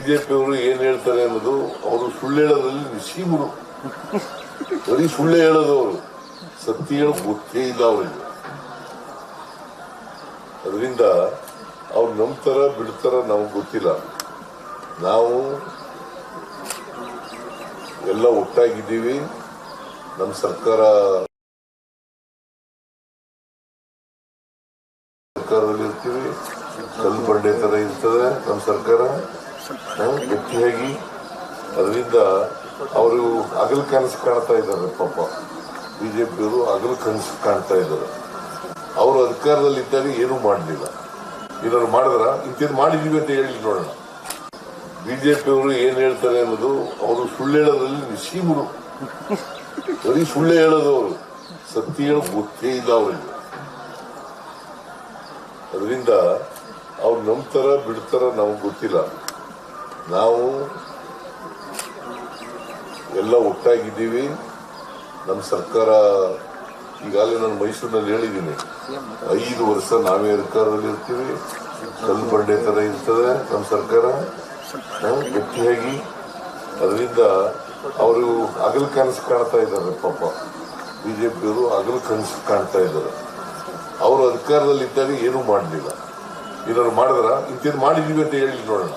ಬಿಜೆಪಿಯವರು ಏನ್ ಹೇಳ್ತಾರೆ ಅನ್ನೋದು ಅವರು ಸುಳ್ಳು ಹೇಳೋದ್ರಲ್ಲಿ ನಿಶೀಮರು. ಬರೀ ಸುಳ್ಳು ಹೇಳೋದವರು, ಸತ್ಯ ಹೇಳೋ ಗೊತ್ತೇ ಇಲ್ಲ ಅವರಿಗೆ. ಅದರಿಂದ ಅವ್ರು ನಂಬ್ತಾರ ಬಿಡ್ತಾರ ನಮ್ಗೆ ಗೊತ್ತಿಲ್ಲ. ನಾವು ಎಲ್ಲ ಒಟ್ಟಾಗಿದ್ದೀವಿ. ನಮ್ಮ ಸರ್ಕಾರದಲ್ಲಿ ಇರ್ತೀವಿ. ಕಲ್ಲು ಬಂಡೆ ತರ ಇರ್ತದೆ ನಮ್ಮ ಸರ್ಕಾರ ಗಟ್ಟಿಯಾಗಿ. ಅದರಿಂದ ಅವರು ಹಗಲು ಕನಸು ಕಾಣ್ತಾ ಇದ್ದಾರೆ. ಪಾಪ ಬಿಜೆಪಿಯವರು ಹಗಲು ಕನಸು ಕಾಣ್ತಾ ಇದ್ದಾರೆ. ಅವರು ಅಧಿಕಾರದಲ್ಲಿ ಇದ್ದಾಗ ಏನೂ ಮಾಡಲಿಲ್ಲ. ಏನಾದ್ರು ಮಾಡಿದ್ರ ಇಂಥದ್ದು ಮಾಡಿದೀವಿ ಅಂತ ಹೇಳಿ ನೋಡೋಣ. ಬಿಜೆಪಿಯವರು ಏನ್ ಹೇಳ್ತಾರೆ ಅನ್ನೋದು ಅವರು ಸುಳ್ಳು ಹೇಳೋದ್ರಲ್ಲಿ ನಿಶೀಮರು. ಬರೀ ಸುಳ್ಳು ಹೇಳೋದವರು, ಸತ್ಯ ಹೇಳೋ ಗೊತ್ತೇ ಇಲ್ಲ ಅವರಿಗೆ. ಅದರಿಂದ ಅವ್ರು ನಂಬ್ತಾರ ಬಿಡ್ತಾರ ನಮ್ಗೆ ಗೊತ್ತಿಲ್ಲ. ನಾವು ಎಲ್ಲ ಒಟ್ಟಾಗಿದ್ದೀವಿ. ನಮ್ಮ ಸರ್ಕಾರ ಈಗಾಗಲೇ ನಾನು ಮೈಸೂರಿನಲ್ಲಿ ಹೇಳಿದ್ದೀನಿ, 5 ವರ್ಷ ನಾವೇ ಅಧಿಕಾರದಲ್ಲಿ ಇರ್ತೀವಿ. ಕಲ್ಲು ಬಂಡೆ ತರ ಇರ್ತದೆ ನಮ್ಮ ಸರ್ಕಾರ ಗಟ್ಟಿಯಾಗಿ. ಅದರಿಂದ ಅವರು ಹಗಲು ಕನಸು ಕಾಣ್ತಾ ಇದ್ದಾರೆ. ಪಾಪ ಬಿಜೆಪಿಯವರು ಹಗಲು ಕನಸು ಕಾಣ್ತಾ ಇದ್ದಾರೆ. ಅವರು ಅಧಿಕಾರದಲ್ಲಿ ಇದ್ದಾಗ ಏನೂ ಮಾಡಲಿಲ್ಲ. ಏನಾದ್ರು ಮಾಡಿದ್ರ ಇಂಥದ್ದು ಮಾಡಿದೀವಿ ಅಂತ ಹೇಳಿ ನೋಡೋಣ.